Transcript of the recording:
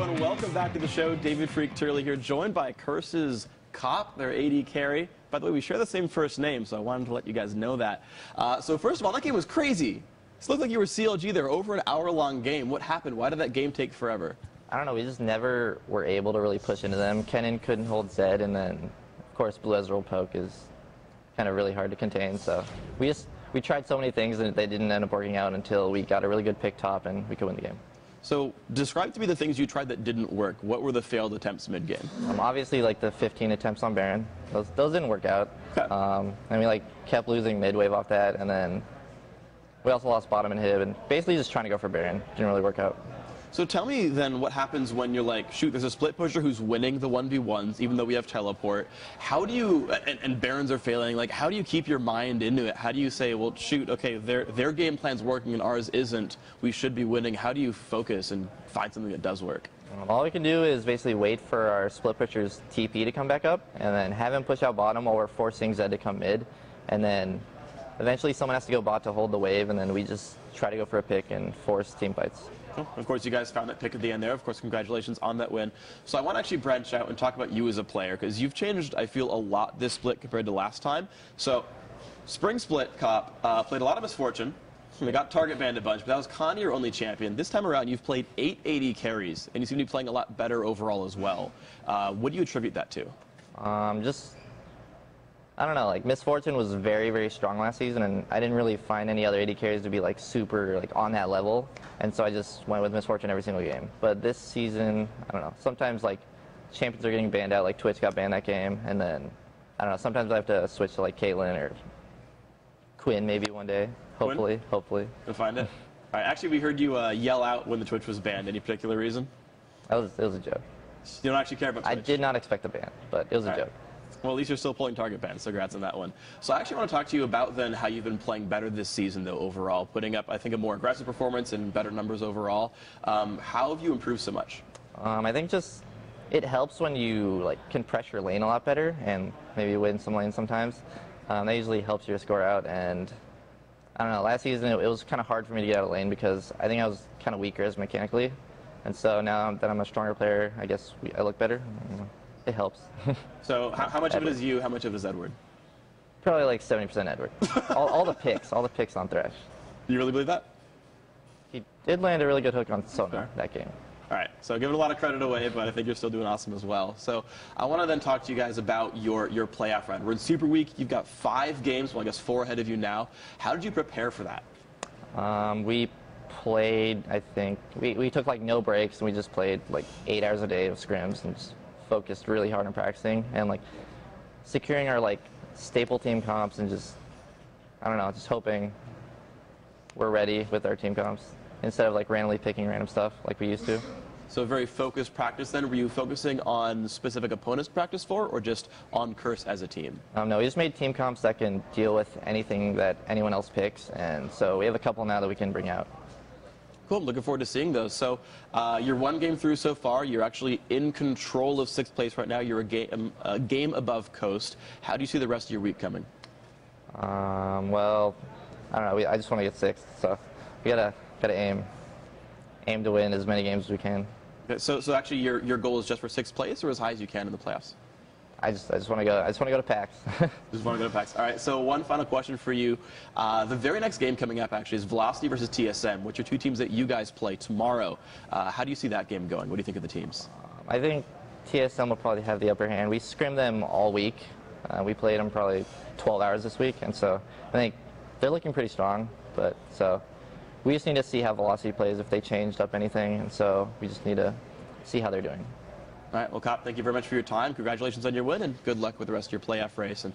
everyone. Welcome back to the show. David Freak Turley here, joined by Curse's Cop, their AD carry. By the way, we share the same first name, so I wanted to let you guys know that. So first of all, that game was crazy. It looked like you were CLG there, over an hour-long game. What happened? Why did that game take forever? I don't know. We just never were able to really push into them. Kennen couldn't hold Zed, and then, of course, Blue Ezreal poke is kind of really hard to contain. So we tried so many things, and they didn't end up working out until we got a really good pick top, and we could win the game. So describe to me the things you tried that didn't work. What were the failed attempts mid-game? Obviously, like the 15 attempts on Baron, those didn't work out. Okay. And we kept losing mid wave off that, and then we also lost bottom and Hib, and basically just trying to go for Baron didn't really work out. So tell me then what happens when you're like, shoot, there's a split pusher who's winning the 1v1s, even though we have teleport. How do you, and Barons are failing, like how do you keep your mind into it? How do you say, well, shoot, okay, their game plan's working and ours isn't. We should be winning. How do you focus and find something that does work? All we can do is basically wait for our split pusher's TP to come back up, and then have him push out bottom while we're forcing Zed to come mid, and then eventually someone has to go bot to hold the wave, and then we just try to go for a pick and force team fights. Of course, you guys found that pick at the end there. Of course, congratulations on that win. So I want to actually branch out and talk about you as a player, because you've changed, I feel, a lot this split compared to last time. So spring split, Cop, played a lot of Misfortune. We got target banned a bunch, but that was Connie, your only champion. This time around, you've played 8 AD carries, and you seem to be playing a lot better overall as well. What do you attribute that to? I don't know, Misfortune was very, very strong last season, and I didn't really find any other AD carries to be super on that level, and so I just went with Misfortune every single game. But this season, I don't know, sometimes champions are getting banned out, Twitch got banned that game, and then, I don't know, sometimes I have to switch to Caitlyn or Quinn maybe one day, hopefully. You'll find it. All right, actually we heard you yell out when the Twitch was banned. Any particular reason? It was a joke. You don't actually care about Twitch? I did not expect a ban, but it was a joke. Well, at least you're still pulling target bans, so congrats on that one. So I actually want to talk to you about then how you've been playing better this season, though, overall, putting up, I think, a more aggressive performance and better numbers overall. How have you improved so much? I think just it helps when you can pressure lane a lot better and maybe win some lanes sometimes. That usually helps your score out, and I don't know, last season it was kind of hard for me to get out of lane because I think I was kind of weaker as mechanically, and so now that I'm a stronger player, I guess I look better. It helps. So how much of it is you, how much of it is Edward? Probably 70% Edward. all the picks on Thresh. You really believe that? He did land a really good hook on Sonar that game. All right, so giving a lot of credit away, but I think you're still doing awesome as well. So I want to then talk to you guys about your playoff run. We're in Super Week. You've got 5 games, well, I guess 4 ahead of you now. How did you prepare for that? We played, I think, we took no breaks, and we just played 8 hours a day of scrims and just focused really hard on practicing and securing our staple team comps and just, I don't know, just hoping we're ready with our team comps instead of randomly picking random stuff like we used to. So a very focused practice then. Were you focusing on specific opponents to practice for or just on Curse as a team? No, we just made team comps that can deal with anything that anyone else picks, and so we have a couple now that we can bring out. Cool, looking forward to seeing those. So you're 1 game through so far. You're actually in control of 6th place right now. You're a game above Coast. How do you see the rest of your week coming? Well, I don't know. I just want to get 6th, so we gotta aim to win as many games as we can. Okay, so actually your goal is just for 6th place or as high as you can in the playoffs? I just want to go to PAX. Just want to go to PAX. All right, so one final question for you. The very next game coming up actually is Velocity versus TSM, which are 2 teams that you guys play tomorrow. How do you see that game going? What do you think of the teams? I think TSM will probably have the upper hand. We scrimmed them all week. We played them probably 12 hours this week, and so I think they're looking pretty strong. But so we just need to see how Velocity plays, if they changed up anything, and so we just need to see how they're doing. All right, well, Cop, thank you very much for your time. Congratulations on your win, and good luck with the rest of your playoff race. And